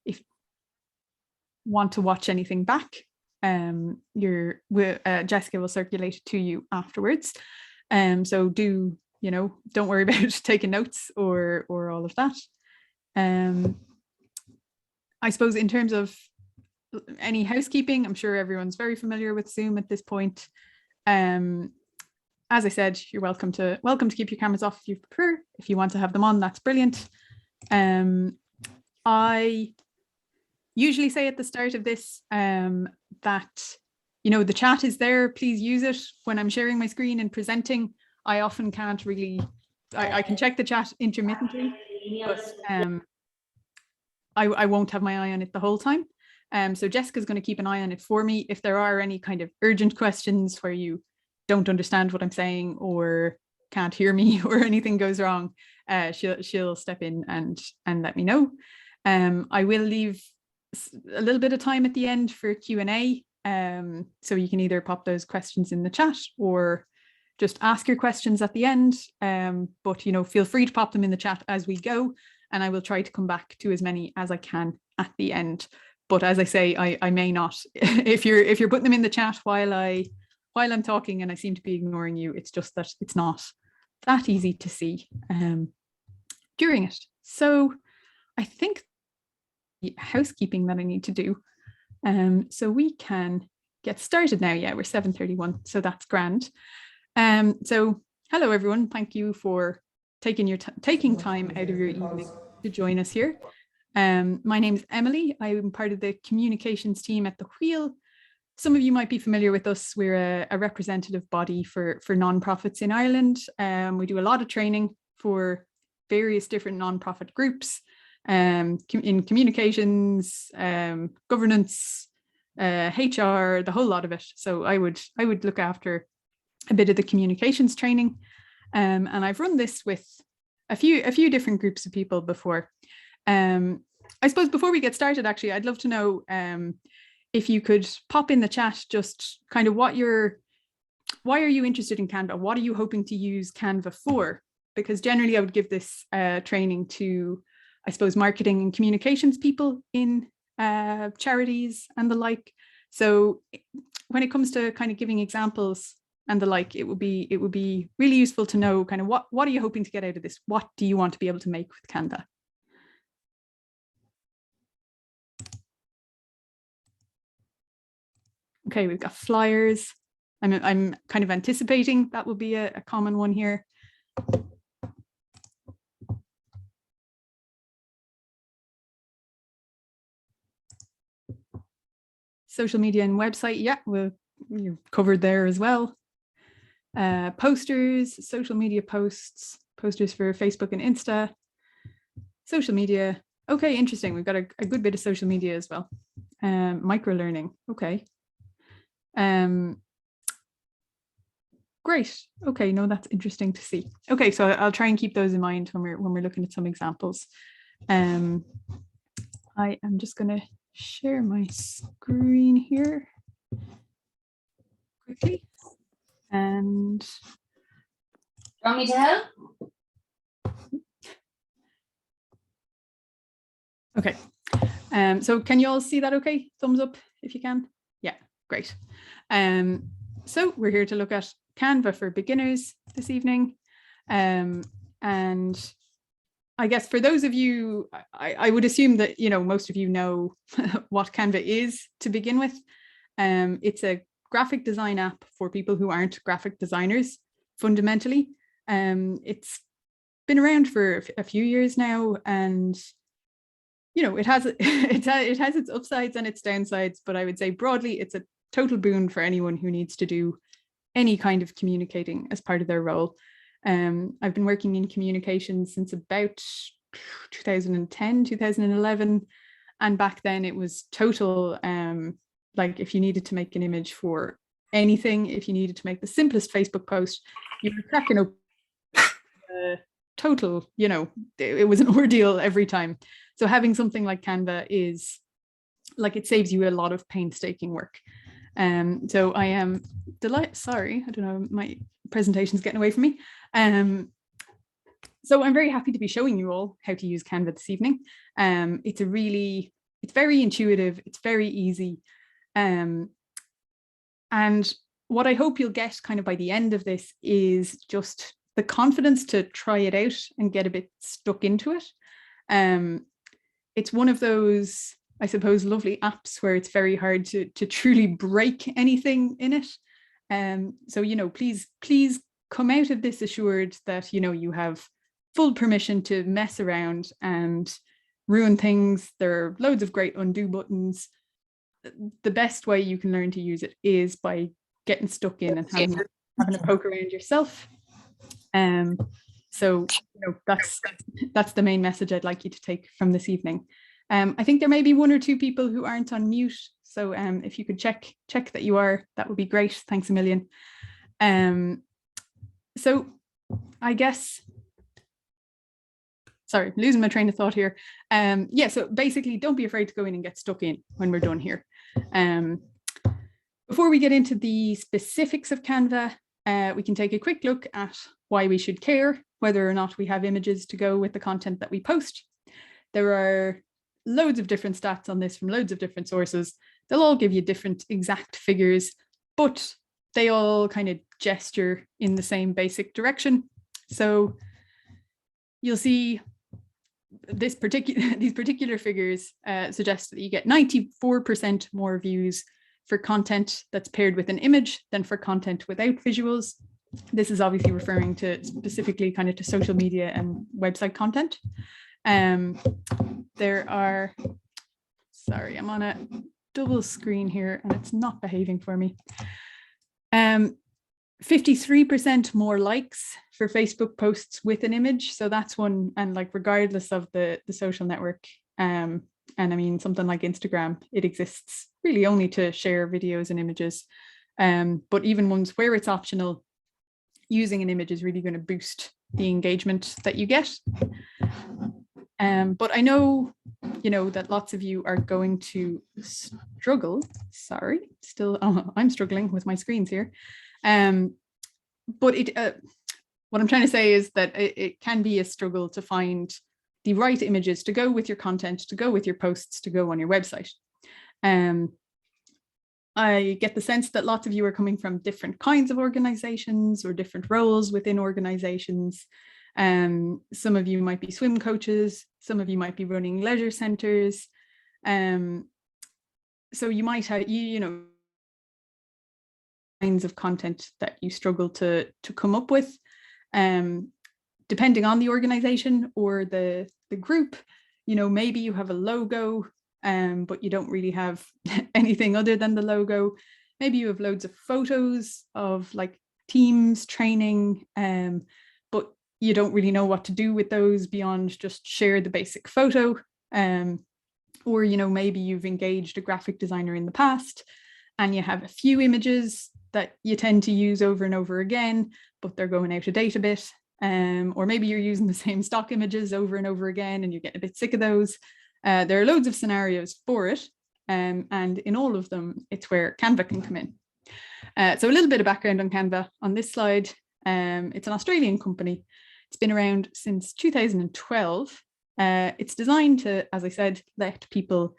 if you want to watch anything back, Jessica will circulate it to you afterwards. So do, don't worry about taking notes or all of that. I suppose in terms of any housekeeping, I'm sure everyone's very familiar with Zoom at this point. As I said, you're welcome to keep your cameras off if you prefer. If you want to have them on, that's brilliant. I usually say at the start of this that, the chat is there. Please use it. When I'm sharing my screen and presenting, I often can't really, I can check the chat intermittently, but I won't have my eye on it the whole time. So Jessica's going to keep an eye on it for me. If there are any kind of urgent questions where you don't understand what I'm saying or can't hear me or anything goes wrong, she'll step in and let me know. I will leave a little bit of time at the end for Q&A. So you can either pop those questions in the chat or just ask your questions at the end. But, feel free to pop them in the chat as we go, and I will try to come back to as many as I can at the end. But as I say, I may not. If you're putting them in the chat while I'm talking and I seem to be ignoring you, it's just that it's not that easy to see during it. So I think the housekeeping that I need to do. So we can get started now. Yeah, we're 7:31, so that's grand. So hello everyone. Thank you for taking time out of your evening to join us here. My name is Emily. I'm part of the communications team at The Wheel. Some of you might be familiar with us. We're a representative body for nonprofits in Ireland. We do a lot of training for various different nonprofit groups in communications, governance, HR, the whole lot of it. So I would look after a bit of the communications training, and I've run this with a few different groups of people before. I suppose before we get started, actually, I'd love to know if you could pop in the chat just kind of why are you interested in Canva? What are you hoping to use Canva for? Because generally I would give this training to, I suppose, marketing and communications people in charities and the like. So when it comes to kind of giving examples and the like, it would be really useful to know kind of what are you hoping to get out of this? What do you want to be able to make with Canva? Okay, we've got flyers. I'm kind of anticipating that will be a common one here. Social media and website, yeah, you're covered there as well. Posters, social media posts, posters for Facebook and Insta, social media. Okay, interesting. We've got a good bit of social media as well. Micro learning. Okay. Great. Okay, no, that's interesting to see. Okay, so I'll try and keep those in mind when we're looking at some examples. I am just going to share my screen here quickly. And do you want me to help? Okay. So can you all see that okay? Thumbs up if you can. Yeah, great. So we're here to look at Canva for beginners this evening. And I guess for those of you, I would assume that, most of you know what Canva is to begin with. It's a graphic design app for people who aren't graphic designers, fundamentally. It's been around for a few years now, and it has its upsides and its downsides, but I would say broadly it's a total boon for anyone who needs to do any kind of communicating as part of their role. I've been working in communications since about 2010, 2011. And back then it was total, like if you needed to make an image for anything, if you needed to make the simplest Facebook post, you were cracking up total, it was an ordeal every time. So having something like Canva is like, it saves you a lot of painstaking work. So I am delighted, sorry, I don't know, my presentation's getting away from me. So I'm very happy to be showing you all how to use Canva this evening. It's a really it's very intuitive, it's very easy. And what I hope you'll get kind of by the end of this is just the confidence to try it out and get a bit stuck into it. It's one of those, I suppose, lovely apps where it's very hard to truly break anything in it. So, you know, please come out of this assured that, you know, you have full permission to mess around and ruin things. There are loads of great undo buttons. The best way you can learn to use it is by getting stuck in and having a poke around yourself. So, you know, that's the main message I'd like you to take from this evening. I think there may be one or two people who aren't on mute. So if you could check that you are, that would be great. Thanks a million. So I guess, sorry, losing my train of thought here. Yeah, so basically don't be afraid to go in and get stuck in when we're done here. Before we get into the specifics of Canva, we can take a quick look at why we should care, whether or not we have images to go with the content that we post. There are loads of different stats on this from loads of different sources. They'll all give you different exact figures, but they all kind of gesture in the same basic direction. So you'll see these particular figures suggest that you get 94% more views for content that's paired with an image than for content without visuals. This is obviously referring to specifically kind of to social media and website content. There are, sorry, I'm on a double screen here and it's not behaving for me. 53% more likes for Facebook posts with an image. So that's one, and like regardless of the social network, and I mean something like Instagram, it exists really only to share videos and images. But even ones where it's optional, using an image is really going to boost the engagement that you get. But I know, you know, that lots of you are going to struggle. Sorry, still, I'm struggling with my screens here. But what I'm trying to say is that it can be a struggle to find the right images to go with your content, to go with your posts, to go on your website. I get the sense that lots of you are coming from different kinds of organizations or different roles within organizations. Some of you might be swim coaches, some of you might be running leisure centers. So you might have, you know, kinds of content that you struggle to come up with, depending on the organization or the group. You know, maybe you have a logo, but you don't really have anything other than the logo. Maybe you have loads of photos of like teams training, but you don't really know what to do with those beyond just share the basic photo. Or, you know, maybe you've engaged a graphic designer in the past and you have a few images that you tend to use over and over again, but they're going out of date a bit. Or maybe you're using the same stock images over and over again and you get a bit sick of those. There are loads of scenarios for it. And in all of them, it's where Canva can come in. So a little bit of background on Canva on this slide. It's an Australian company. It's been around since 2012. It's designed to, as I said, let people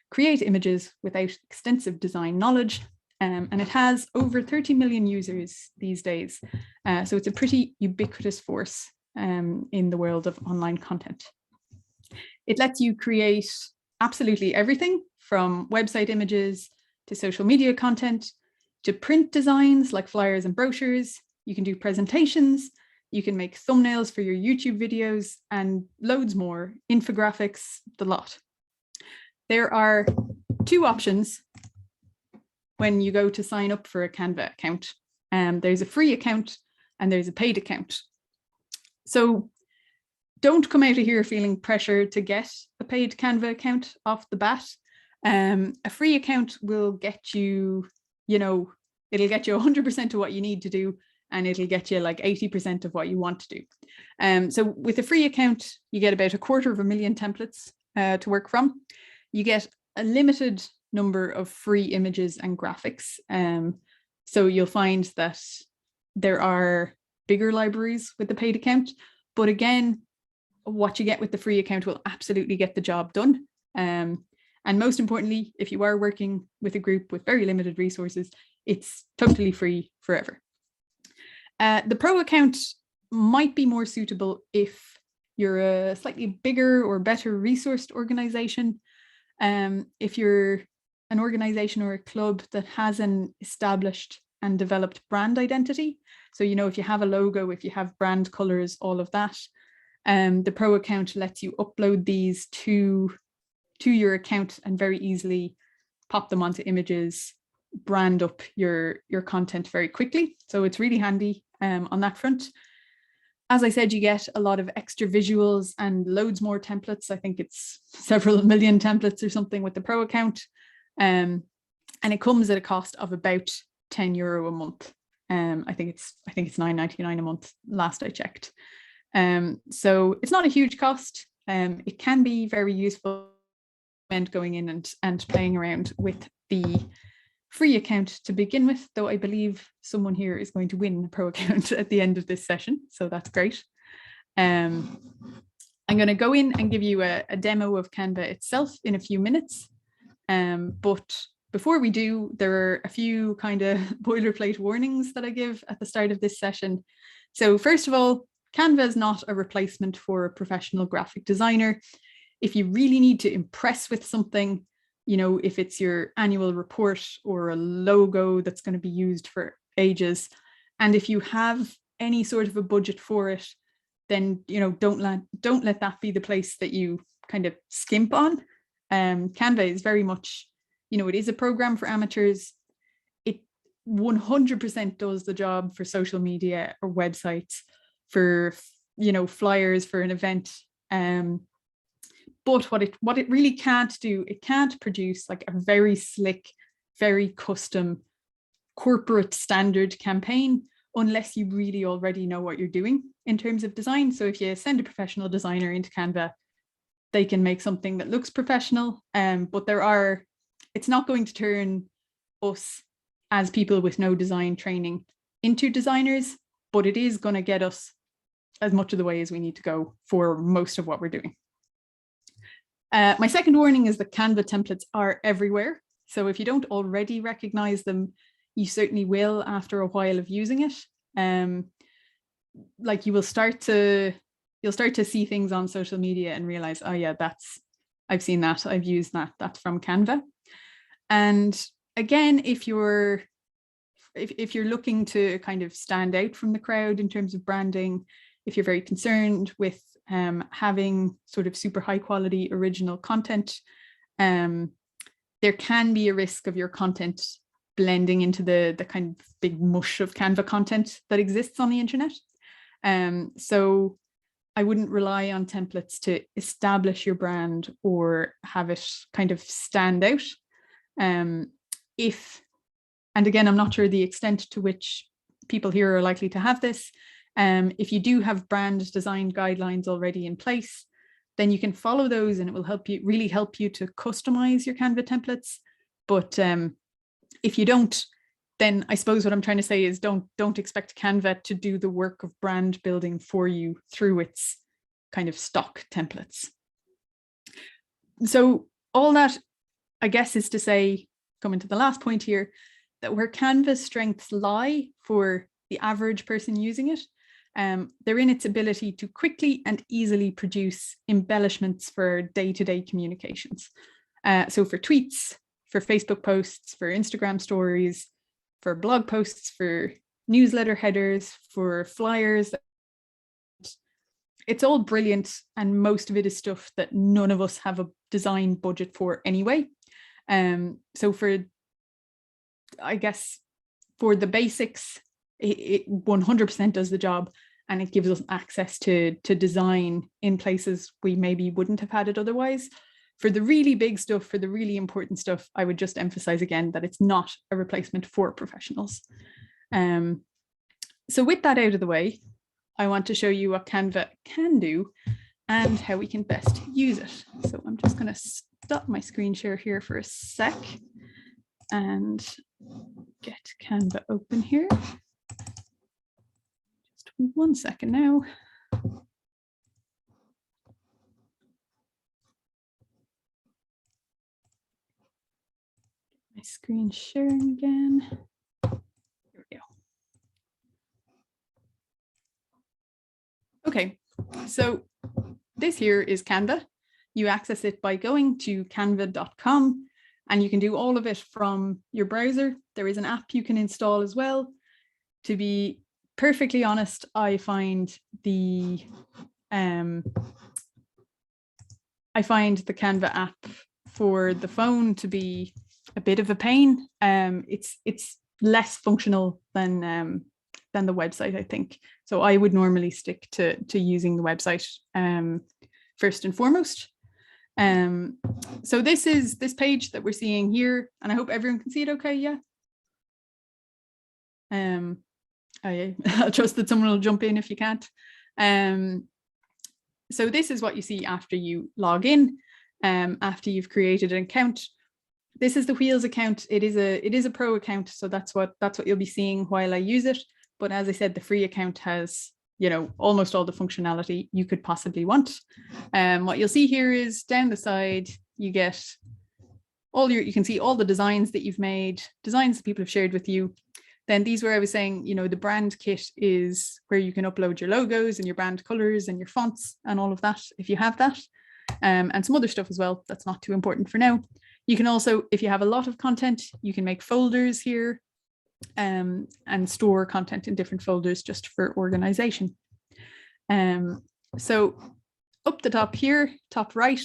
create images without extensive design knowledge. And it has over 30 million users these days. So it's a pretty ubiquitous force in the world of online content. It lets you create absolutely everything from website images to social media content to print designs like flyers and brochures. You can do presentations, you can make thumbnails for your YouTube videos and loads more, infographics, the lot. There are two options when you go to sign up for a Canva account. There's a free account and there's a paid account. So don't come out of here feeling pressure to get a paid Canva account off the bat. A free account will get you, you know, it'll get you 100% of what you need to do, and it'll get you like 80% of what you want to do. So with a free account, you get about 250,000 templates to work from. You get a limited number of free images and graphics. So you'll find that there are bigger libraries with the paid account, but again, what you get with the free account will absolutely get the job done. And most importantly, if you are working with a group with very limited resources, it's totally free forever. The Pro account might be more suitable if you're a slightly bigger or better resourced organization. If you're an organization or a club that has an established and developed brand identity. So, you know, if you have a logo, if you have brand colors, all of that, the Pro account lets you upload these to your account and very easily pop them onto images, brand up your content very quickly. So it's really handy on that front. As I said, you get a lot of extra visuals and loads more templates. I think it's several million templates or something with the Pro account. And it comes at a cost of about €10 a month. I think it's $9.99 a month last I checked. So it's not a huge cost. It can be very useful going in and playing around with the free account to begin with, though I believe someone here is going to win a Pro account at the end of this session, so that's great. I'm going to go in and give you a demo of Canva itself in a few minutes, but before we do, there are a few kind of boilerplate warnings that I give at the start of this session. So first of all, Canva is not a replacement for a professional graphic designer. If you really need to impress with something, you know, if it's your annual report or a logo that's going to be used for ages, and if you have any sort of a budget for it, then, you know, don't let that be the place that you kind of skimp on. Canva is very much, you know, it is a program for amateurs. It 100% does the job for social media or websites, for, you know, flyers for an event. But what it really can't do, it can't produce like a very slick, very custom corporate standard campaign unless you really already know what you're doing in terms of design. So if you send a professional designer into Canva, they can make something that looks professional, but it's not going to turn us as people with no design training into designers, but it is going to get us as much of the way as we need to go for most of what we're doing. My second warning is that Canva templates are everywhere. So if you don't already recognize them, you certainly will after a while of using it. Like you'll start to see things on social media and realize, oh yeah, I've seen that, I've used that, that's from Canva. And again, if you're looking to kind of stand out from the crowd in terms of branding, if you're very concerned with having sort of super high quality original content, there can be a risk of your content blending into the kind of big mush of Canva content that exists on the internet. So I wouldn't rely on templates to establish your brand or have it kind of stand out. And again, I'm not sure the extent to which people here are likely to have this. If you do have brand design guidelines already in place, then you can follow those and it will really help you to customize your Canva templates. But if you don't, then I suppose what I'm trying to say is don't expect Canva to do the work of brand building for you through its kind of stock templates. So all that, I guess, is to say, coming to the last point here, that where Canva's strengths lie for the average person using it, they're in its ability to quickly and easily produce embellishments for day-to-day communications. So for tweets, for Facebook posts, for Instagram stories, for blog posts, for newsletter headers, for flyers. It's all brilliant, and most of it is stuff that none of us have a design budget for anyway. So I guess for the basics, it 100% does the job, and it gives us access to design in places we maybe wouldn't have had it otherwise. For the really big stuff, for the really important stuff, I would just emphasize again that it's not a replacement for professionals. So with that out of the way, I want to show you what Canva can do and how we can best use it. So I'm just going to stop my screen share here for a sec and get Canva open here. Just 1 second now. my screen sharing again. Here we go. Okay, so this here is Canva. You access it by going to canva.com, and you can do all of it from your browser. There is an app you can install as well. To be perfectly honest, I find the Canva app for the phone to be a bit of a pain. It's less functional than the website, I think. So I would normally stick to using the website first and foremost. So this is this page that we're seeing here, and I hope everyone can see it okay. Yeah. I'll trust that someone will jump in if you can't. So this is what you see after you log in, after you've created an account. This is the Wheels account. It is a pro account, so that's what you'll be seeing while I use it. But as I said, the free account has, you know, almost all the functionality you could possibly want. What you'll see here is down the side, you get you can see all the designs that you've made, designs that people have shared with you. Then these where I was saying, you know, the brand kit is where you can upload your logos and your brand colors and your fonts and all of that, if you have that, and some other stuff as well. That's not too important for now. You can also, if you have a lot of content, you can make folders here and store content in different folders just for organization. So up the top here, top right,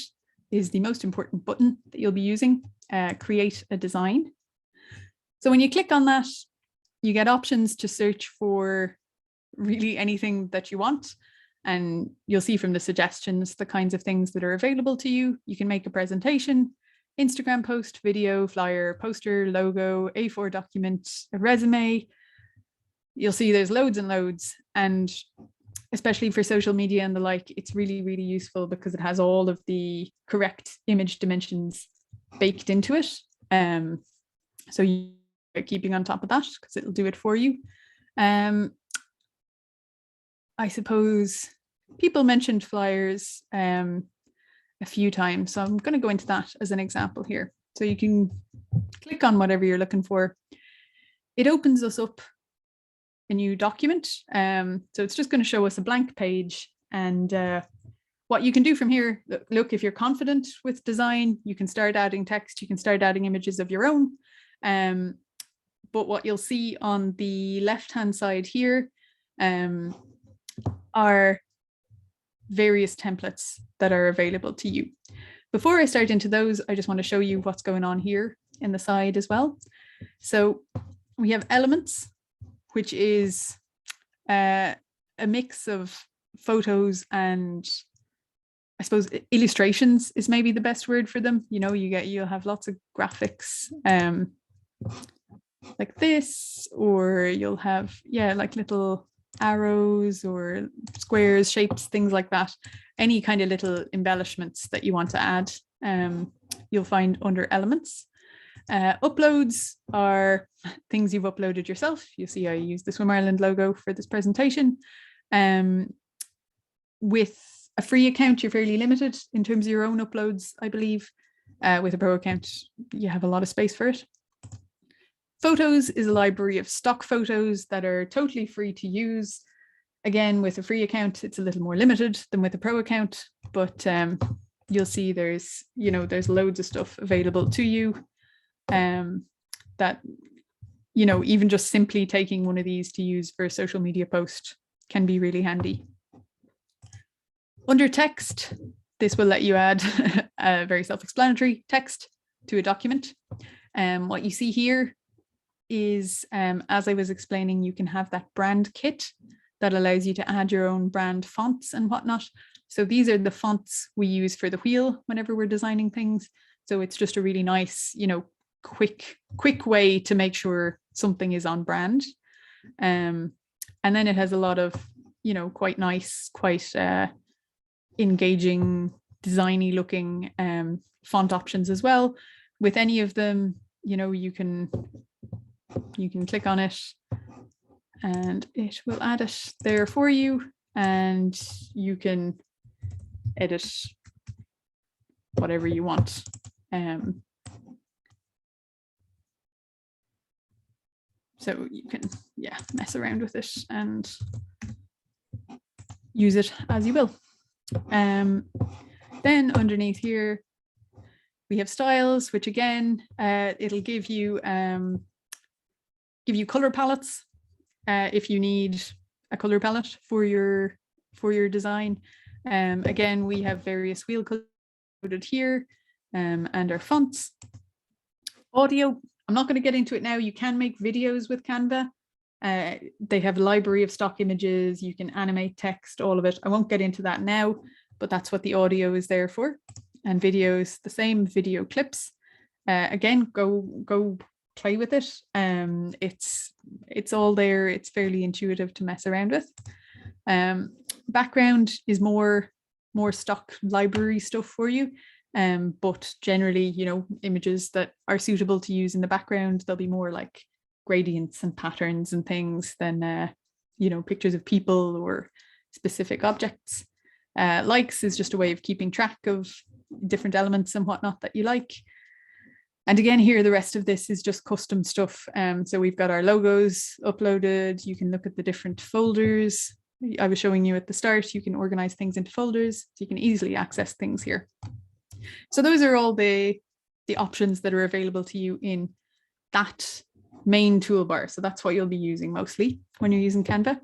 is the most important button that you'll be using, create a design. So when you click on that, you get options to search for really anything that you want. And you'll see from the suggestions the kinds of things that are available to you. You can make a presentation, Instagram post, video, flyer, poster, logo, A4 document, a resume. You'll see there's loads and loads. And especially for social media and the like, it's really, really useful because it has all of the correct image dimensions baked into it. So you are keeping on top of that because it'll do it for you. I suppose people mentioned flyers a few times, so I'm going to go into that as an example here. So you can click on whatever you're looking for. It opens us up a new document. So it's just going to show us a blank page, and what you can do from here, look, if you're confident with design, you can start adding text, you can start adding images of your own. But what you'll see on the left-hand side here are various templates that are available to you. Before I start into those, I just want to show you what's going on here in the side as well. So we have elements, which is a mix of photos and I suppose illustrations is maybe the best word for them. You know, you'll have lots of graphics like this, or you'll have, yeah, like little arrows or squares, shapes, things like that. Any kind of little embellishments that you want to add, you'll find under elements. Uploads are things you've uploaded yourself. You'll see I use the Swim Ireland logo for this presentation. With a free account, you're fairly limited in terms of your own uploads, I believe. With a pro account, you have a lot of space for it. Photos is a library of stock photos that are totally free to use. Again, with a free account, it's a little more limited than with a pro account, but you'll see there's loads of stuff available to you that, you know, even just simply taking one of these to use for a social media post can be really handy. Under text, this will let you add a very self-explanatory text to a document. What you see here is, as I was explaining, you can have that brand kit that allows you to add your own brand fonts and whatnot. So these are the fonts we use for the wheel whenever we're designing things. So it's just a really nice, you know, quick way to make sure something is on brand. And then it has a lot of, you know, quite nice, quite engaging, designy looking font options as well. With any of them, you know, you can click on it and it will add it there for you, and you can edit whatever you want. So you can, yeah, mess around with it and use it as you will. Then underneath here, we have styles, which again, it'll give you color palettes if you need a color palette for your design. Again, we have various wheel coded here and our fonts. Audio, I'm not going to get into it now. You can make videos with Canva. They have a library of stock images. You can animate text, all of it. I won't get into that now, but that's what the audio is there for. And videos, the same, video clips. Again, go play with it. It's all there. It's fairly intuitive to mess around with. Background is more stock library stuff for you. But generally, you know, images that are suitable to use in the background, they'll be more like gradients and patterns and things than, you know, pictures of people or specific objects. Likes is just a way of keeping track of different elements and whatnot that you like. And again, here, the rest of this is just custom stuff. So we've got our logos uploaded. You can look at the different folders. I was showing you at the start, you can organize things into folders, so you can easily access things here. So those are all the options that are available to you in that main toolbar. So that's what you'll be using mostly when you're using Canva.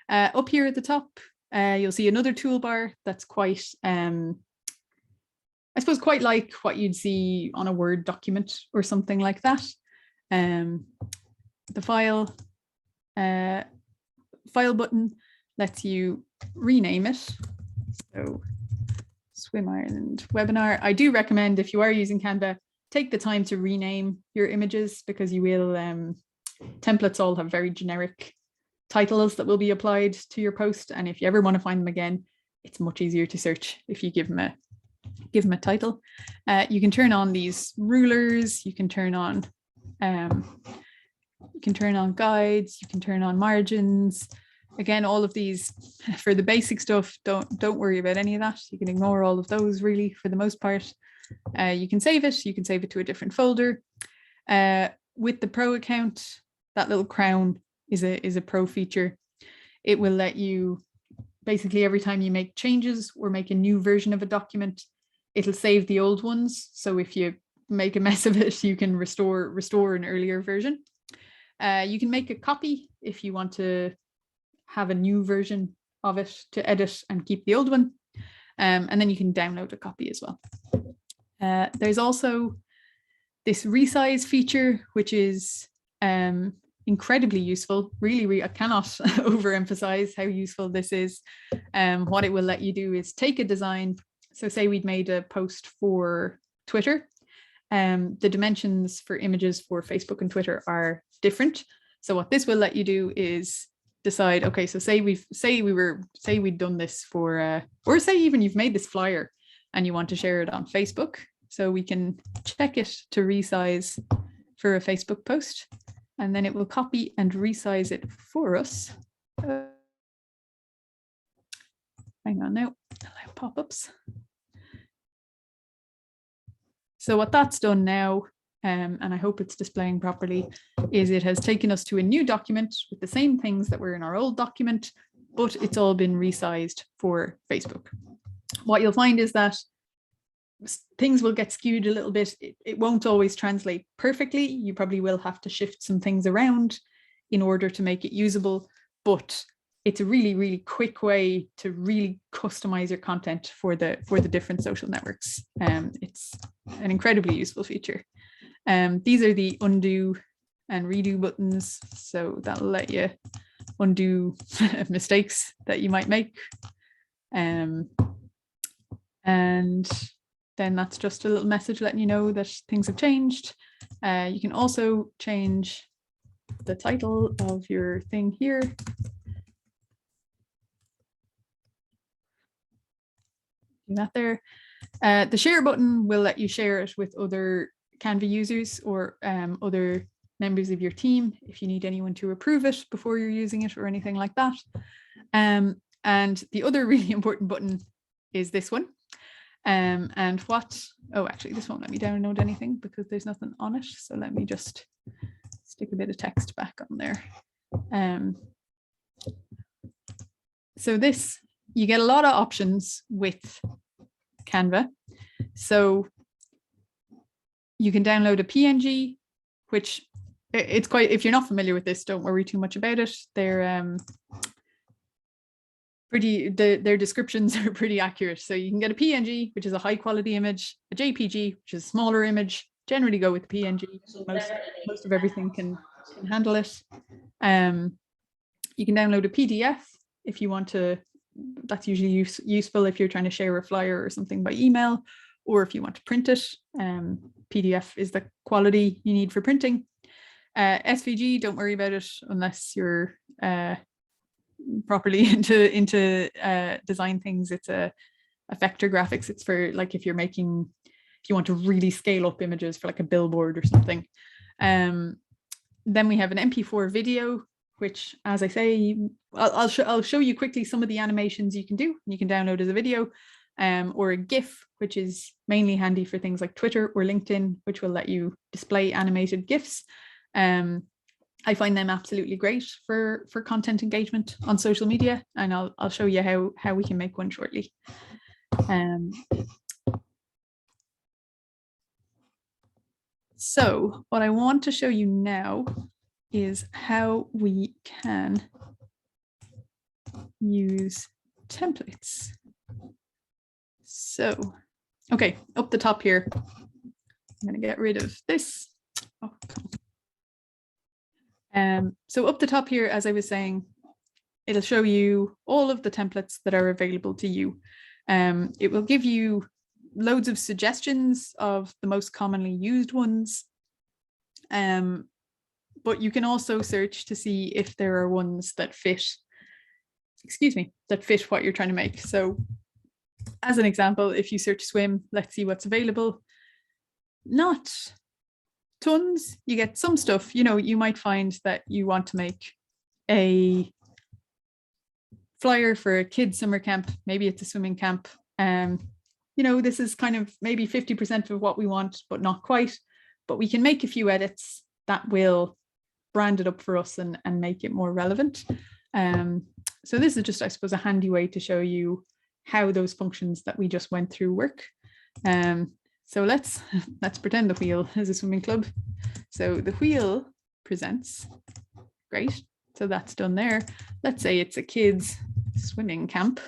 Up here at the top, you'll see another toolbar that's quite, I suppose, quite like what you'd see on a Word document or something like that. The file button lets you rename it. So Swim Ireland webinar. I do recommend, if you are using Canva, take the time to rename your images, because you will, templates all have very generic titles that will be applied to your post. And if you ever want to find them again, it's much easier to search if you give them a title. You can turn on these rulers, you can turn on guides, you can turn on margins. Again, all of these, for the basic stuff, don't worry about any of that. You can ignore all of those really for the most part. You can save it to a different folder. With the Pro account, that little crown is a Pro feature. It will let you, basically every time you make changes or make a new version of a document, it'll save the old ones. So if you make a mess of it, you can restore an earlier version. You can make a copy if you want to have a new version of it to edit and keep the old one. And then you can download a copy as well. There's also this resize feature, which is incredibly useful. Really, I cannot overemphasize how useful this is. What it will let you do is take a design. So say we'd made a post for Twitter. The dimensions for images for Facebook and Twitter are different. So what this will let you do is decide, okay, so say we'd done this for, or say even you've made this flyer and you want to share it on Facebook. So we can check it to resize for a Facebook post, and then it will copy and resize it for us. Hang on now, allow pop-ups. So what that's done now, and I hope it's displaying properly, is it has taken us to a new document with the same things that were in our old document, but it's all been resized for Facebook. What you'll find is that things will get skewed a little bit. It won't always translate perfectly. You probably will have to shift some things around in order to make it usable, but it's a really, really quick way to really customize your content for the different social networks. It's an incredibly useful feature. These are the undo and redo buttons, so that'll let you undo mistakes that you might make. And then that's just a little message letting you know that things have changed. You can also change the title of your thing here. Do that there. The share button will let you share it with other Canva users or other members of your team if you need anyone to approve it before you're using it or anything like that. And the other really important button is this one. And what, oh, actually, this won't let me download anything because there's nothing on it. So let me just stick a bit of text back on there. So this, you get a lot of options with Canva. So you can download a PNG, which it's quite, if you're not familiar with this, don't worry too much about it. They're their descriptions are pretty accurate. So you can get a PNG, which is a high quality image, a JPG, which is a smaller image. Generally go with PNG. Most of everything can handle it. You can download a PDF if you want to. That's usually useful if you're trying to share a flyer or something by email, or if you want to print it. PDF is the quality you need for printing. SVG, don't worry about it unless you're properly into design things. It's a vector graphics. It's for like if you want to really scale up images for like a billboard or something. Then we have an MP4 video, which, as I say, I'll show you quickly some of the animations you can do. You can download as a video, or a GIF, which is mainly handy for things like Twitter or LinkedIn, which will let you display animated GIFs. I find them absolutely great for content engagement on social media, and I'll show you how we can make one shortly. So what I want to show you now is how we can use templates. So, okay, up the top here, I'm going to get rid of this. Oh, so up the top here, as I was saying, it'll show you all of the templates that are available to you. It will give you loads of suggestions of the most commonly used ones. But you can also search to see if there are ones that fit, that fit what you're trying to make. So as an example, if you search swim, let's see what's available. Not tons, you get some stuff. You know, you might find that you want to make a flyer for a kid's summer camp. Maybe it's a swimming camp. You know, this is kind of maybe 50% of what we want, but not quite. But we can make a few edits that will brand it up for us and make it more relevant. So this is just, I suppose, a handy way to show you how those functions that we just went through work. So let's pretend the wheel is a swimming club. So the wheel presents, great. So that's done there. Let's say it's a kids swimming camp,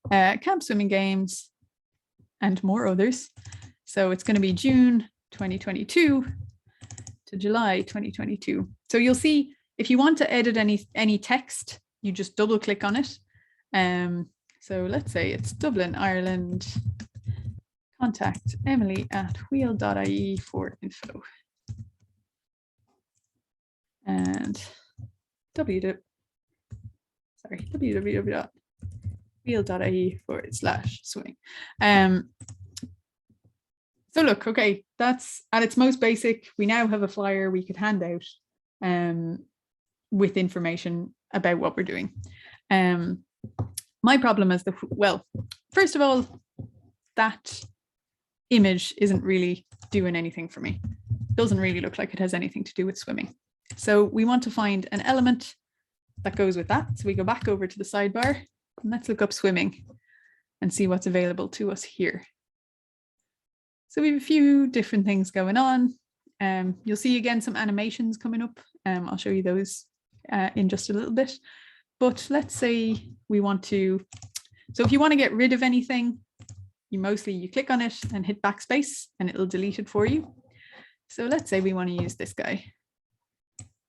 camp swimming games, and more others. So it's going to be June 2022 to July 2022. So you'll see if you want to edit any text, you just double click on it. So let's say it's Dublin, Ireland. Contact Emily at wheel.ie for info. And www.wheel.ie/swing. So look, okay, that's at its most basic. We now have a flyer we could hand out with information about what we're doing. My problem is first of all, that image isn't really doing anything for me. Doesn't really look like it has anything to do with swimming. So we want to find an element that goes with that. So we go back over to the sidebar and let's look up swimming and see what's available to us here. So we have a few different things going on. You'll see again some animations coming up. I'll show you those in just a little bit. But let's say we want to, so if you want to get rid of anything, you click on it and hit backspace and it'll delete it for you. So let's say we want to use this guy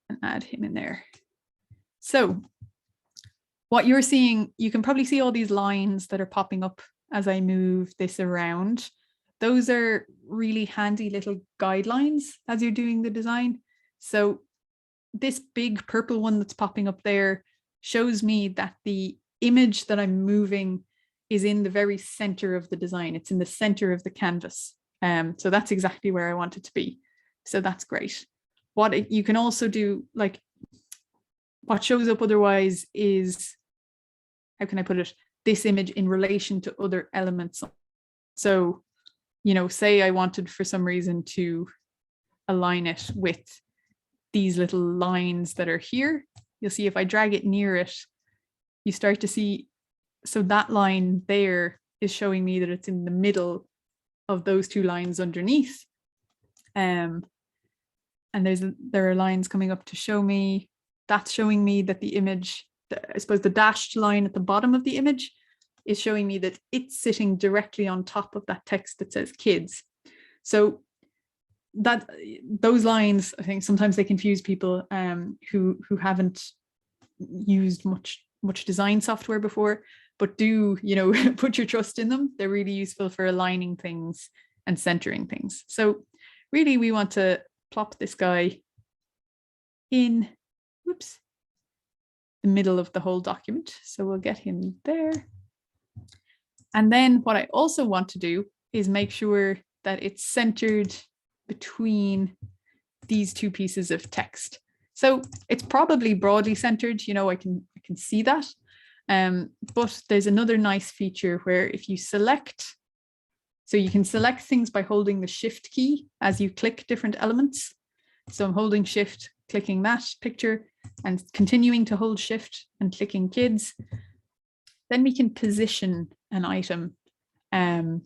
and add him in there. So what you're seeing, you can probably see all these lines that are popping up as I move this around. Those are really handy little guidelines as you're doing the design. So this big purple one that's popping up there shows me that the image that I'm moving is in the very center of the design. It's in the center of the canvas. So that's exactly where I want it to be. So that's great. What you can also do, like what shows up otherwise is, how can I put it? This image in relation to other elements. So, you know, say I wanted for some reason to align it with these little lines that are here. You'll see if I drag it near it, you start to see, so that line there is showing me that it's in the middle of those two lines underneath. And there are lines coming up to show me, that's showing me that the image, I suppose the dashed line at the bottom of the image is showing me that it's sitting directly on top of that text that says kids. So that those lines, I think sometimes they confuse people who haven't used much design software before, but do, you know, put your trust in them. They're really useful for aligning things and centering things. So really we want to plop this guy in, whoops, the middle of the whole document. So we'll get him there. And then what I also want to do is make sure that it's centered between these two pieces of text. So it's probably broadly centered, you know, I can see that. But there's another nice feature where if you select, so you can select things by holding the shift key as you click different elements. So I'm holding shift, clicking that picture and continuing to hold shift and clicking kids. Then we can position an item, and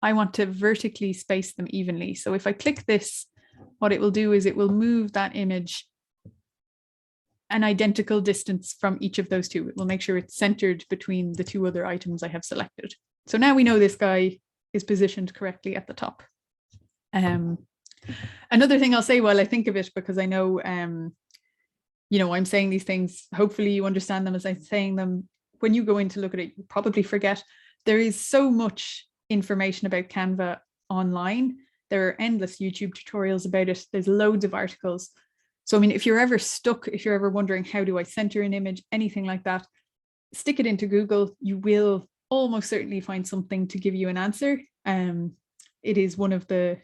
I want to vertically space them evenly. So if I click this, what it will do is it will move that image an identical distance from each of those two. It will make sure it's centered between the two other items I have selected. So now we know this guy is positioned correctly at the top. Another thing I'll say while I think of it, because I know, you know, I'm saying these things, hopefully you understand them as I'm saying them. When you go in to look at it, you probably forget. There is so much information about Canva online. There are endless YouTube tutorials about it. There's loads of articles. So, I mean, if you're ever stuck, if you're ever wondering, how do I center an image, anything like that, stick it into Google. You will almost certainly find something to give you an answer. It is one of the,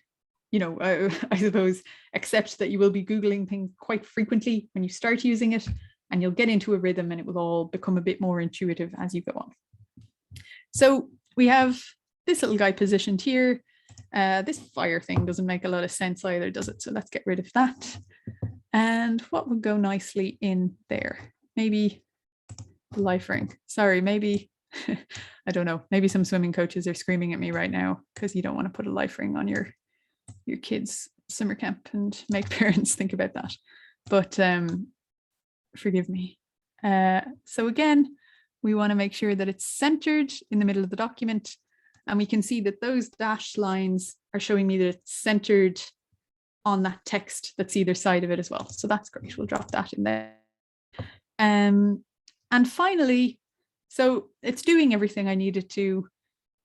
you know, I suppose, except that you will be Googling things quite frequently when you start using it, and you'll get into a rhythm and it will all become a bit more intuitive as you go on. So we have this little guy positioned here. This fire thing doesn't make a lot of sense either, does it? So let's get rid of that. And what would go nicely in there? Maybe the life ring. Sorry, maybe, I don't know, maybe some swimming coaches are screaming at me right now because you don't want to put a life ring on your kids' summer camp and make parents think about that. But forgive me. So again, we want to make sure that it's centered in the middle of the document. And we can see that those dashed lines are showing me that it's centered on that text that's either side of it as well. So that's great. We'll drop that in there. And finally, so it's doing everything I needed to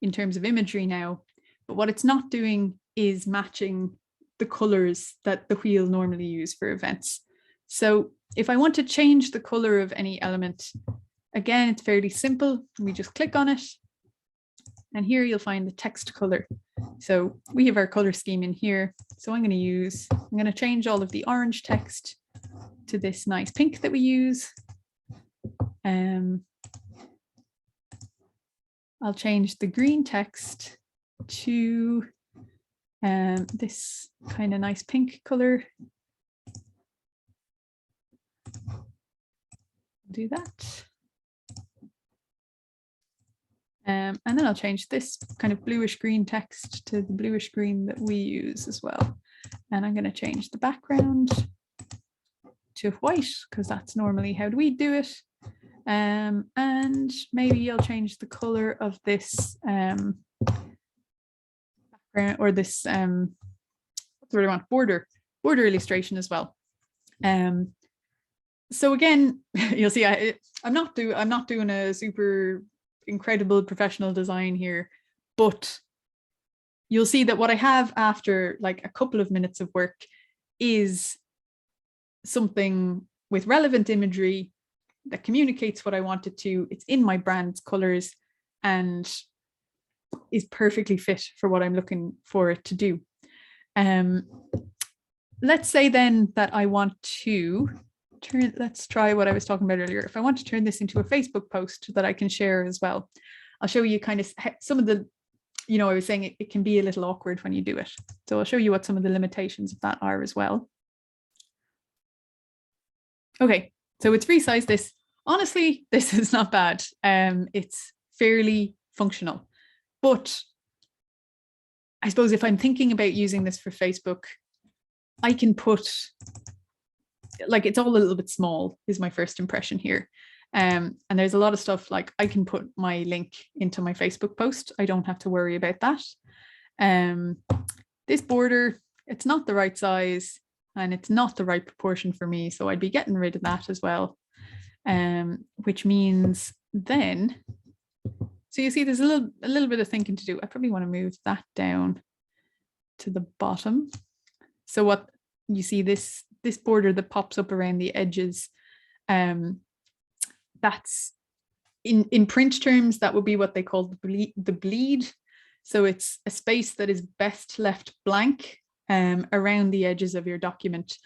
in terms of imagery now, but what it's not doing is matching the colors that the wheel normally use for events. So if I want to change the color of any element, again, it's fairly simple. We just click on it. And here you'll find the text color. So we have our color scheme in here. So I'm going to change all of the orange text to this nice pink that we use. I'll change the green text to this kind of nice pink color. Do that. And then I'll change this kind of bluish green text to the bluish green that we use as well. And I'm going to change the background to white because that's normally how we do it. And maybe I'll change the color of this background, or this what's the word I want, border illustration as well. So again, you'll see I'm not doing a super incredible professional design here, but you'll see that what I have after like a couple of minutes of work is something with relevant imagery that communicates what I want it to. It's in my brand's colors and is perfectly fit for what I'm looking for it to do. Let's say then that I want to let's try what I was talking about earlier. If I want to turn this into a Facebook post that I can share as well, I'll show you kind of some of the you know, I was saying it can be a little awkward when you do it. So I'll show you what some of the limitations of that are as well. Okay, so it's resized this. Honestly, this is not bad. It's fairly functional, but I suppose if I'm thinking about using this for Facebook, I can put, like, it's all a little bit small is my first impression here. And there's a lot of stuff like I can put my link into my Facebook post. I don't have to worry about that. This border, it's not the right size and it's not the right proportion for me. So I'd be getting rid of that as well. Which means then, so you see there's a little bit of thinking to do. I probably want to move that down to the bottom. So what you see, this border that pops up around the edges, that's in print terms, that would be what they call the bleed. So it's a space that is best left blank around the edges of your document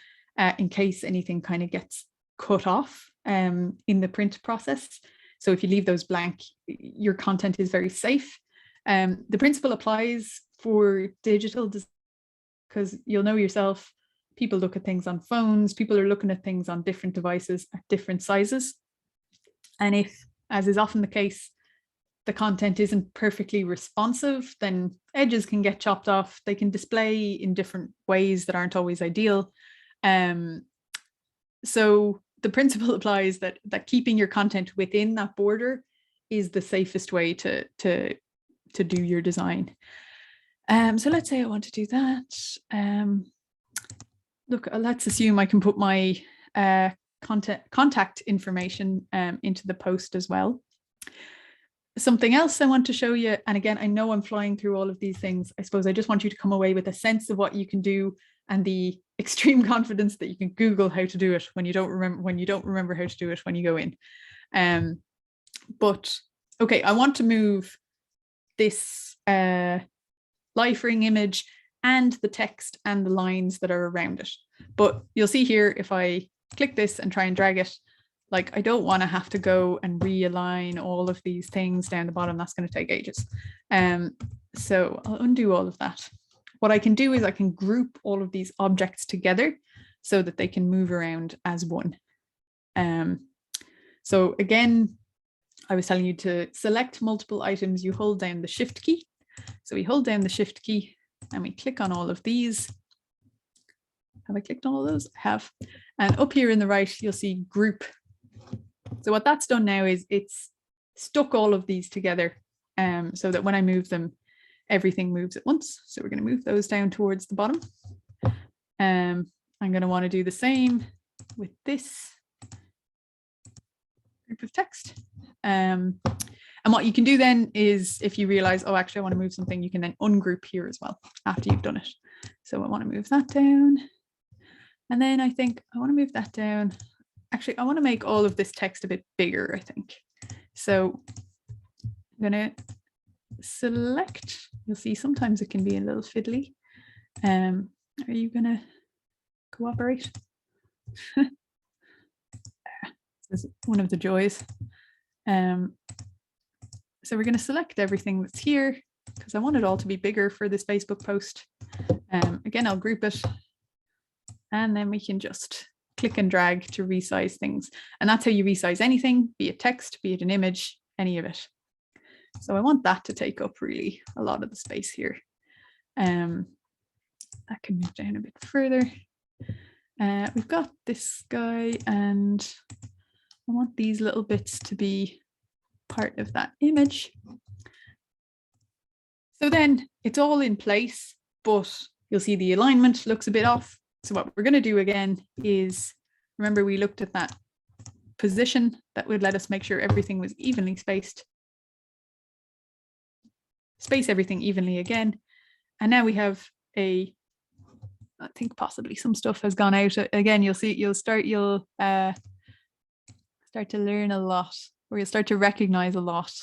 in case anything kind of gets cut off in the print process. So if you leave those blank, your content is very safe. The principle applies for digital because you'll know yourself, people look at things on phones, people are looking at things on different devices at different sizes. And if, as is often the case, the content isn't perfectly responsive, then edges can get chopped off. They can display in different ways that aren't always ideal. So the principle applies that keeping your content within that border is the safest way to do your design. So let's say I want to do that. Look, let's assume I can put my contact information into the post as well. Something else I want to show you, and again, I know I'm flying through all of these things. I suppose I just want you to come away with a sense of what you can do and the extreme confidence that you can Google how to do it when you don't remember how to do it when you go in. But okay, I want to move this live ring image and the text and the lines that are around it. But you'll see here, if I click this and try and drag it, like I don't want to have to go and realign all of these things down the bottom. That's going to take ages. So I'll undo all of that. What I can do is I can group all of these objects together so that they can move around as one. So again, I was telling you to select multiple items. You hold down the Shift key. So we hold down the Shift key and we click on all of these. Have I clicked on all those? I have. And up here in the right, you'll see group. So what that's done now is it's stuck all of these together so that when I move them, everything moves at once. So we're going to move those down towards the bottom. I'm going to want to do the same with this group of text. And what you can do then is if you realize, oh, actually, I want to move something, you can then ungroup here as well after you've done it. So I want to move that down. And then I think I want to move that down. Actually, I want to make all of this text a bit bigger, I think. So I'm going to select, you'll see sometimes it can be a little fiddly. Are you going to cooperate? This is one of the joys. So we're going to select everything that's here because I want it all to be bigger for this Facebook post. Again, I'll group it and then we can just click and drag to resize things. And that's how you resize anything, be it text, be it an image, any of it. So I want that to take up really a lot of the space here. That can move down a bit further. We've got this guy and I want these little bits to be part of that image. So then it's all in place, but you'll see the alignment looks a bit off. So what we're going to do again is, remember we looked at that position that would let us make sure everything was evenly spaced. Space everything evenly again. And now we have I think possibly some stuff has gone out. Again, you'll see, you'll start to learn a lot, or you'll start to recognize a lot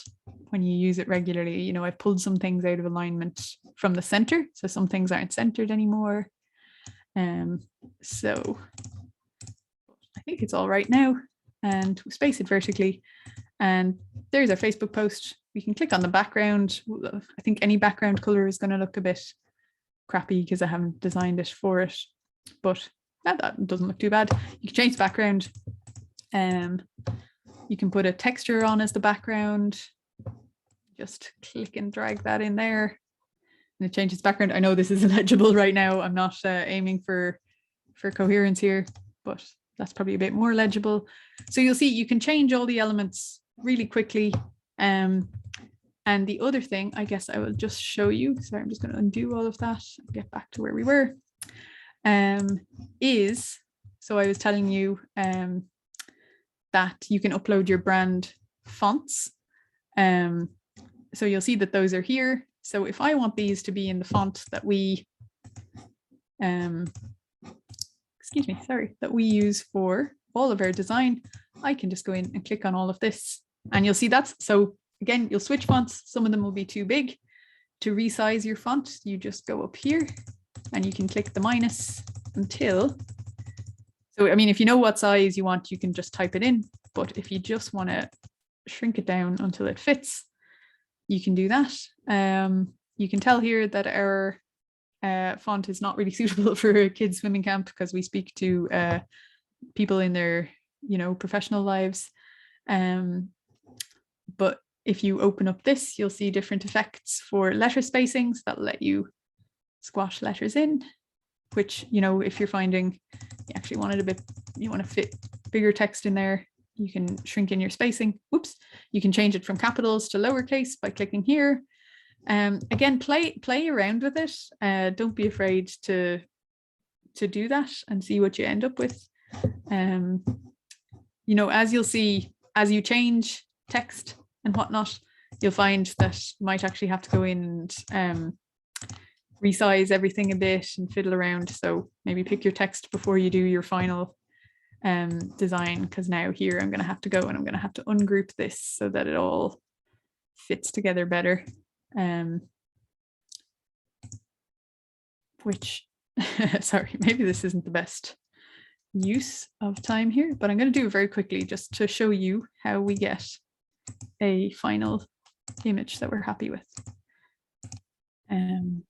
when you use it regularly. You know, I've pulled some things out of alignment from the center. So some things aren't centered anymore. So I think it's all right now, and we space it vertically. And there's our Facebook post. we can click on the background. I think any background color is going to look a bit crappy because I haven't designed it for it, but that doesn't look too bad. You can change the background. You can put a texture on as the background. Just click and drag that in there and it changes background. I know this is illegible right now. I'm not aiming for coherence here, but that's probably a bit more legible. So you'll see you can change all the elements really quickly. And the other thing, I guess I will just show you. Sorry, I'm just going to undo all of that and get back to where we were. So I was telling you that you can upload your brand fonts. So you'll see that those are here. So if I want these to be in the font that we, that we use for all of our design, I can just go in and click on all of this. And you'll see that's, so again, you'll switch fonts. Some of them will be too big. To resize your font, you just go up here and you can click the minus until, so I mean, if you know what size you want, you can just type it in. But if you just want to shrink it down until it fits, you can do that. You can tell here that our font is not really suitable for a kids swimming camp because we speak to people in their, professional lives. But if you open up this, you'll see different effects for letter spacings that let you squash letters in, which, if you're finding you actually want it a bit, you want to fit bigger text in there, you can shrink in your spacing. Oops, you can change it from capitals to lowercase by clicking here. Again, play around with it. Don't be afraid to do that and see what you end up with. As you'll see, as you change text and whatnot, you'll find that you might actually have to go in and resize everything a bit and fiddle around. So maybe pick your text before you do your final design, because now here I'm going to have to go and I'm going to have to ungroup this so that it all fits together better. Which, sorry, maybe this isn't the best use of time here, but I'm going to do it very quickly just to show you how we get a final image that we're happy with. I'm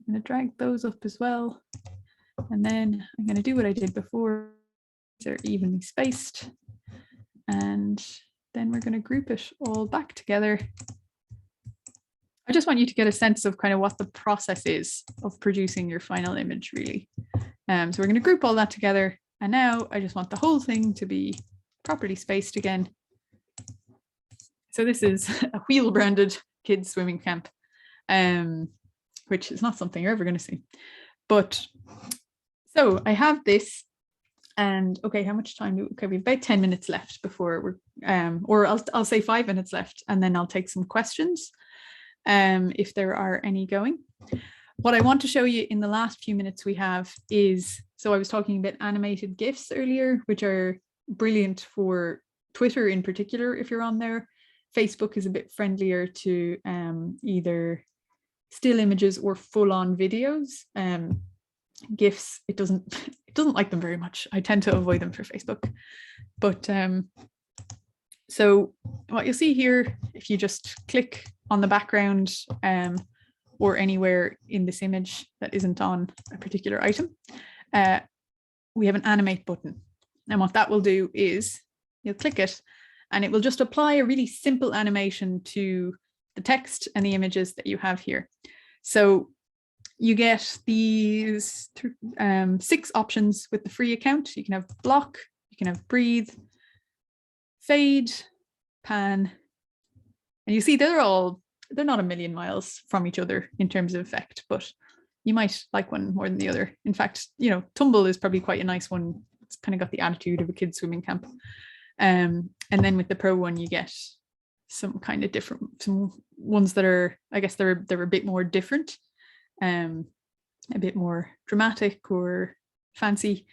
going to drag those up as well. And then I'm going to do what I did before. They're evenly spaced. And then we're going to group it all back together. I just want you to get a sense of kind of what the process is of producing your final image, really. So we're going to group all that together. And now I just want the whole thing to be properly spaced again. So this is a wheel branded kids swimming camp, which is not something you're ever going to see. But so I have this, and okay, how much time okay, we have about 10 minutes left before we're, or I'll say 5 minutes left, and then I'll take some questions if there are any going. What I want to show you in the last few minutes we have is, so I was talking about animated GIFs earlier, which are brilliant for Twitter in particular if you're on there. Facebook is a bit friendlier to either still images or full-on videos. GIFs, it doesn't like them very much. I tend to avoid them for Facebook. But so what you'll see here, if you just click on the background or anywhere in this image that isn't on a particular item, we have an animate button. And what that will do is you'll click it and it will just apply a really simple animation to the text and the images that you have here. So you get these 6 options with the free account. You can have block, you can have breathe, fade, pan, and you see they're not a million miles from each other in terms of effect, but you might like one more than the other. In fact, tumble is probably quite a nice one. It's kind of got the attitude of a kid's swimming camp. And then with the pro one, you get some kind of different, some ones that are, I guess they're a bit more different, a bit more dramatic or fancy.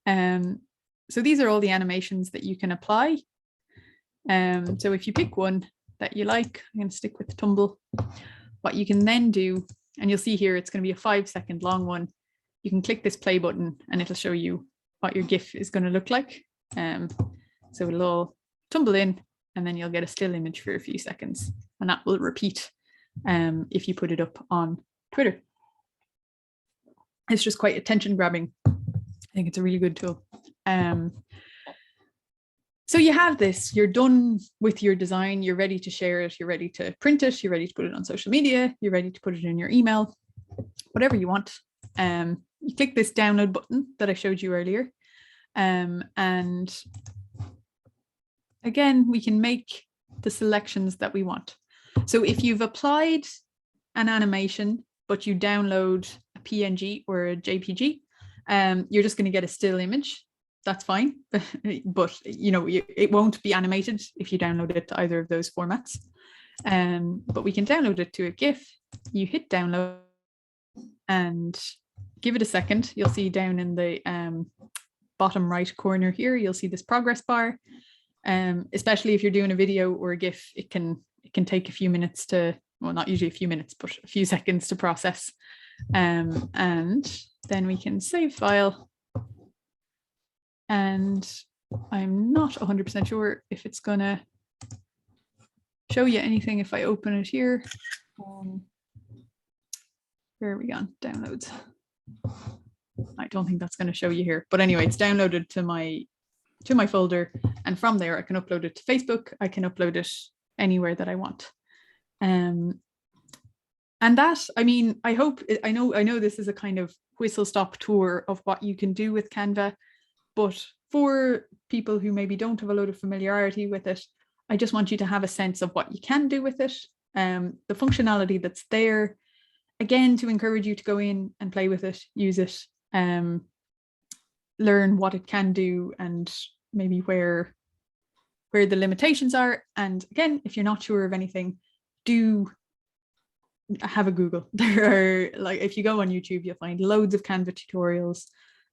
So these are all the animations that you can apply. So if you pick one that you like, I'm going to stick with the tumble. What you can then do, and you'll see here, it's going to be a 5-second long one. You can click this play button and it'll show you what your GIF is going to look like. So it'll all tumble in and then you'll get a still image for a few seconds, and that will repeat if you put it up on Twitter. It's just quite attention grabbing. I think it's a really good tool. So you have this, you're done with your design, you're ready to share it, you're ready to print it, you're ready to put it on social media, you're ready to put it in your email, whatever you want. You click this download button that I showed you earlier. And again, we can make the selections that we want. So if you've applied an animation, but you download a PNG or a JPG, you're just going to get a still image. That's fine, but you know, it won't be animated if you download it to either of those formats. But we can download it to a GIF. You hit download and give it a second. You'll see down in the bottom right corner here, you'll see this progress bar. Especially if you're doing a video or a GIF, it can take a few minutes to, well, not usually a few minutes, but a few seconds to process. And then we can save file. And I'm not 100% sure if it's gonna show you anything if I open it here. Where are we gone? Downloads. I don't think that's going to show you here, but anyway, it's downloaded to my folder, and from there I can upload it to Facebook. I can upload it anywhere that I want. And that, I mean, I know this is a kind of whistle stop tour of what you can do with Canva, but for people who maybe don't have a load of familiarity with it, I just want you to have a sense of what you can do with it, the functionality that's there, again, to encourage you to go in and play with it, use it, learn what it can do and maybe where the limitations are. And again, if you're not sure of anything, do have a Google. There are, like, if you go on YouTube, you'll find loads of Canva tutorials.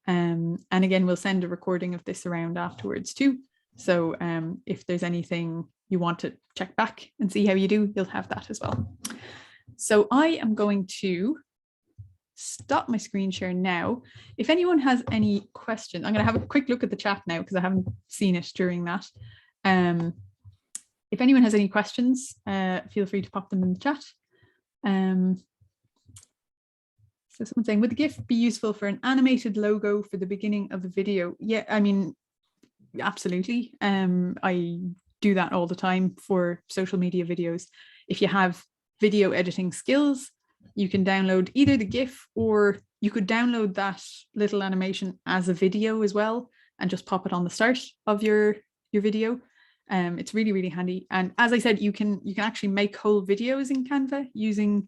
And again, we'll send a recording of this around afterwards too. So if there's anything you want to check back and see how you do, you'll have that as well. So I am going to stop my screen share now. If anyone has any questions, I'm going to have a quick look at the chat now because I haven't seen it during that. If anyone has any questions, feel free to pop them in the chat. So someone's saying, would the GIF be useful for an animated logo for the beginning of a video? Yeah, I mean, absolutely. I do that all the time for social media videos. If you have video editing skills, you can download either the GIF, or you could download that little animation as a video as well and just pop it on the start of your video. It's really, really handy. And as I said, you can actually make whole videos in Canva using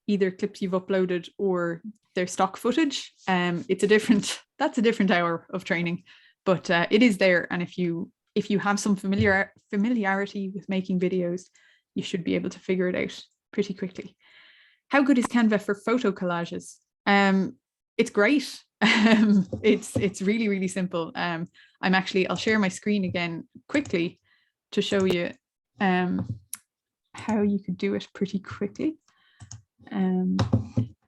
either clips you've uploaded or their stock footage. That's a different hour of training, but it is there. And if you have some familiarity with making videos, you should be able to figure it out pretty quickly. How good is Canva for photo collages? It's great. It's really, really simple. I'll share my screen again quickly to show you how you could do it pretty quickly.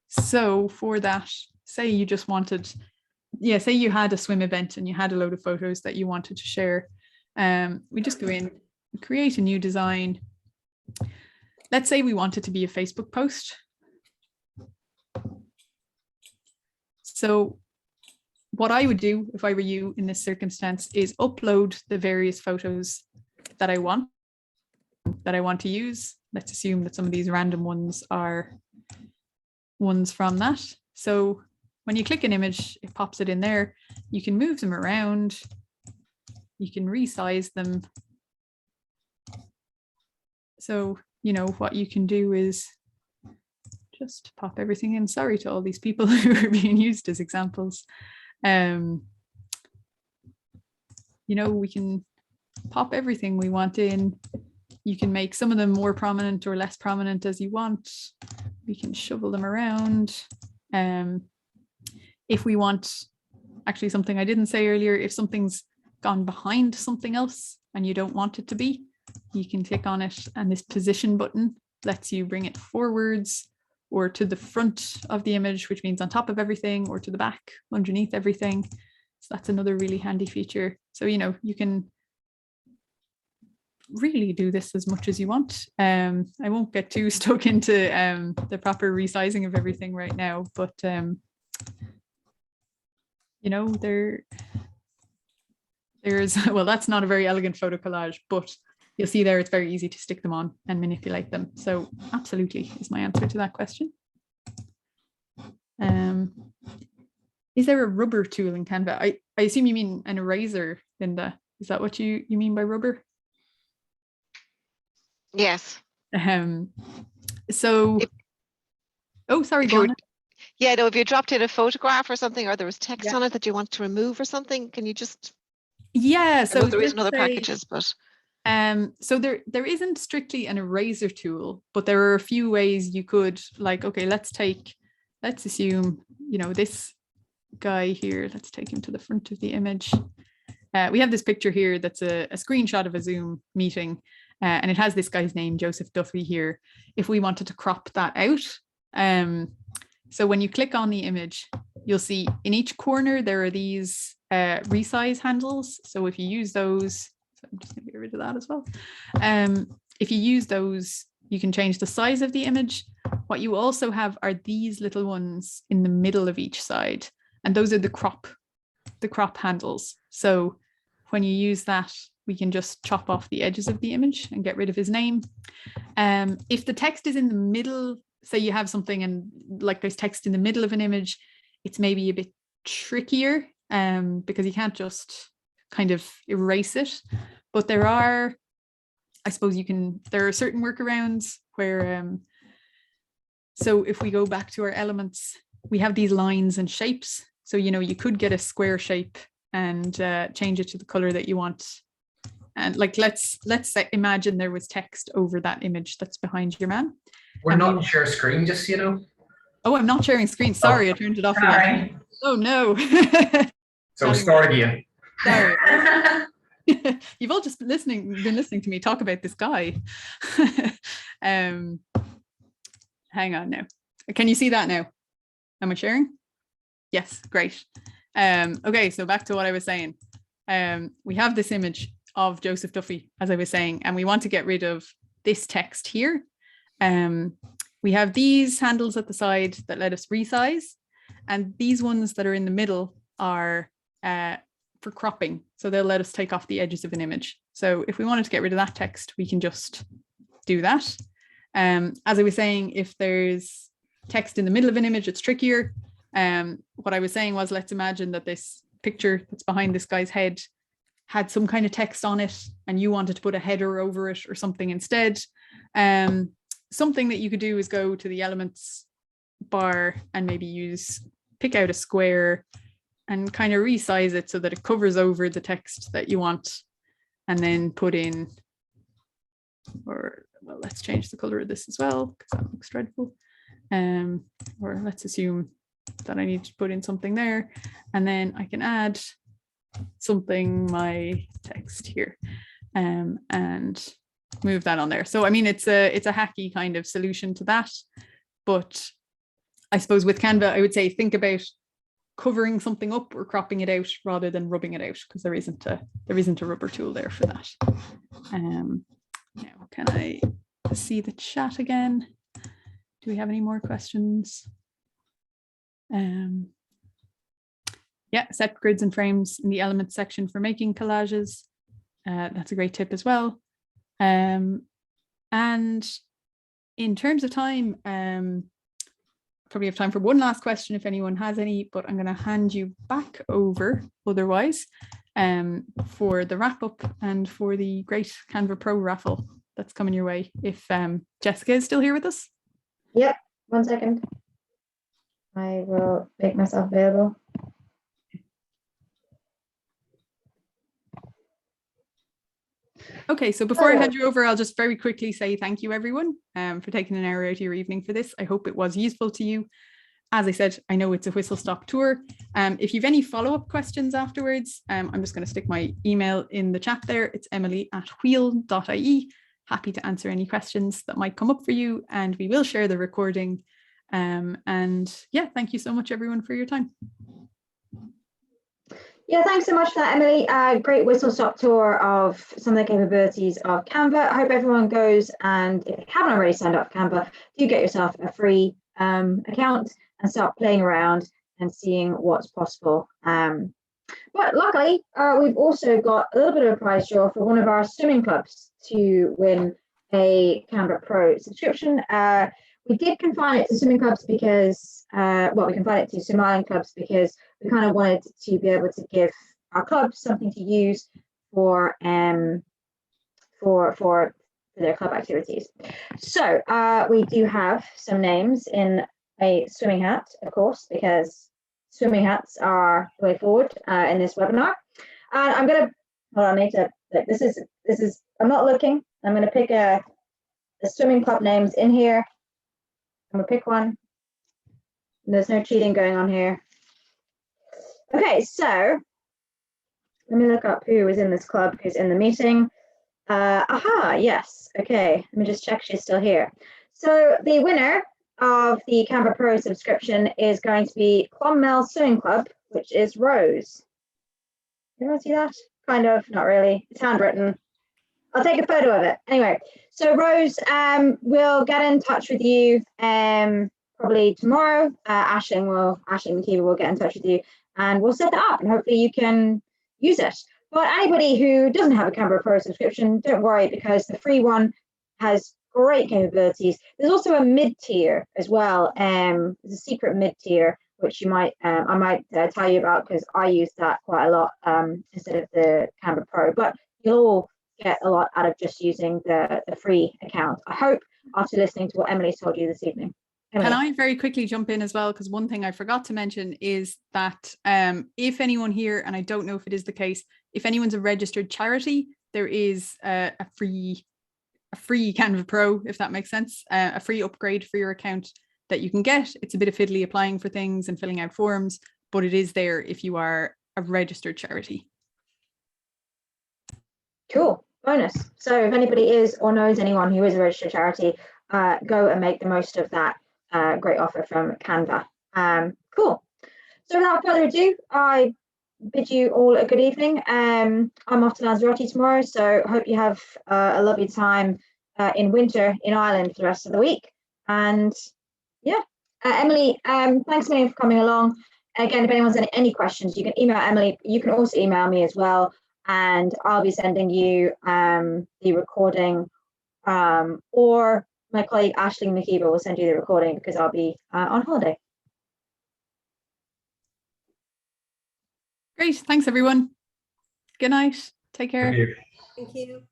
So for that, say you just wanted, say you had a swim event and you had a load of photos that you wanted to share. We just go in, create a new design. Let's say we want it to be a Facebook post. So what I would do if I were you in this circumstance is upload the various photos that I want to use. Let's assume that some of these random ones are ones from that. So when you click an image, it pops it in there. You can move them around. You can resize them. So, what you can do is just pop everything in. Sorry to all these people who are being used as examples. We can pop everything we want in. You can make some of them more prominent or less prominent as you want. We can shovel them around. If we want, actually something I didn't say earlier, if something's gone behind something else and you don't want it to be, you can click on it, and this position button lets you bring it forwards or to the front of the image, which means on top of everything, or to the back underneath everything. So that's another really handy feature. So, you can really do this as much as you want. I won't get too stuck into the proper resizing of everything right now, but you know, there's, well, that's not a very elegant photo collage, but you'll see there it's very easy to stick them on and manipulate them. So absolutely is my answer to that question. Is there a rubber tool in Canva? I assume you mean an eraser, Linda. Is that what you mean by rubber? Yes. So, oh, sorry, go on. Yeah, no, if you dropped in a photograph or something, or there was text Yeah. on it that you want to remove or something, can you just? Yeah, so there is in other packages, but so there isn't strictly an eraser tool, but there are a few ways you could, like, okay, let's assume, you know, this guy here, let's take him to the front of the image. We have this picture here that's a screenshot of a Zoom meeting, and it has this guy's name, Joseph Duffy, here. If we wanted to crop that out, so when you click on the image, you'll see in each corner there are these resize handles. So if you use those, so I'm just going to get rid of that as well. If you use those, you can change the size of the image. What you also have are these little ones in the middle of each side, and those are the crop handles. So when you use that, we can just chop off the edges of the image and get rid of his name. If the text is in the middle, say you have something and like there's text in the middle of an image, it's maybe a bit trickier because you can't just kind of erase it. But there are, I suppose there are certain workarounds where, so if we go back to our elements, we have these lines and shapes. So, you know, you could get a square shape and change it to the color that you want. And like, let's imagine there was text over that image that's behind your man. We're not share screen, just, you know. Oh, I'm not sharing screen. Sorry, I turned it off again. Right. Oh no. So start again. Sorry. You've all just been listening to me talk about this guy. Hang on now. Can you see that now? Am I sharing? Yes, great. Okay, so back to what I was saying. We have this image of Joseph Duffy, as I was saying, and we want to get rid of this text here. We have these handles at the side that let us resize, and these ones that are in the middle are for cropping. So they'll let us take off the edges of an image. So if we wanted to get rid of that text, we can just do that. As I was saying, if there's text in the middle of an image, it's trickier. What I was saying was, let's imagine that this picture that's behind this guy's head had some kind of text on it and you wanted to put a header over it or something instead. Something that you could do is go to the elements bar and maybe pick out a square and kind of resize it so that it covers over the text that you want, and then put in, or well, let's change the color of this as well because that looks dreadful. Or let's assume that I need to put in something there, and then I can add something, my text here, and move that on there. So I mean, it's a hacky kind of solution to that, but I suppose with Canva, I would say think about covering something up or cropping it out rather than rubbing it out, because there isn't a rubber tool there for that. Now, can I see the chat again? Do we have any more questions? Yeah, set grids and frames in the elements section for making collages. That's a great tip as well. And in terms of time, probably have time for one last question if anyone has any, but I'm going to hand you back over otherwise for the wrap up and for the great Canva Pro raffle that's coming your way. If Jessica is still here with us. Yep, 1 second. I will make myself available. Okay, so before I hand you over, I'll just very quickly say thank you, everyone, for taking an hour out of your evening for this. I hope it was useful to you. As I said, I know it's a whistle-stop tour. If you've any follow-up questions afterwards, I'm just going to stick my email in the chat there. It's emily@wheel.ie. Happy to answer any questions that might come up for you, and we will share the recording. And yeah, thank you so much, everyone, for your time. Yeah, thanks so much for that, Emily. Great whistle-stop tour of some of the capabilities of Canva. I hope everyone goes, and if you haven't already signed up for Canva, do get yourself a free account and start playing around and seeing what's possible. But luckily, we've also got a little bit of a prize draw for one of our swimming clubs to win a Canva Pro subscription. We did confine it to swimming clubs because, we confined it to smiling clubs because we kind of wanted to be able to give our clubs something to use for their club activities. So we do have some names in a swimming hat, of course, because swimming hats are the way forward in this webinar. And I'm gonna hold on. I need to. This is. I'm not looking. I'm gonna pick the swimming club names in here. I'm gonna pick one. There's no cheating going on here. Okay, so let me look up who was in this club, who's in the meeting. Yes. Okay, let me just check she's still here. So the winner of the Canva Pro subscription is going to be Clonmel Swimming Club, which is Rose. Everyone see that? Kind of, not really. It's handwritten. I'll take a photo of it. Anyway, so Rose, we'll get in touch with you probably tomorrow. Ashley McKeever will get in touch with you and we'll set that up and hopefully you can use it. But anybody who doesn't have a Canva Pro subscription, don't worry because the free one has great capabilities. There's also a mid-tier as well. There's a secret mid-tier which you might I might tell you about because I use that quite a lot instead of the Canva Pro. But you'll all get a lot out of just using the free account. I hope after listening to what Emily's told you this evening. Emily. Can I very quickly jump in as well? Because one thing I forgot to mention is that if anyone here, and I don't know if it is the case, if anyone's a registered charity, there is a free Canva Pro, if that makes sense, a free upgrade for your account that you can get. It's a bit of fiddly applying for things and filling out forms, but it is there if you are a registered charity. Cool, bonus. So if anybody is or knows anyone who is a registered charity, go and make the most of that great offer from Canva. Cool. So without further ado, I bid you all a good evening. I'm off to Lanzarote tomorrow, so hope you have a lovely time in winter in Ireland for the rest of the week. And yeah, Emily, thanks again for coming along. Again, if anyone's got any questions, you can email Emily. You can also email me as well, and I'll be sending you the recording, or my colleague Ashley McKeever will send you the recording because I'll be on holiday. Great. Thanks, everyone. Good night. Take care. Thank you. Thank you.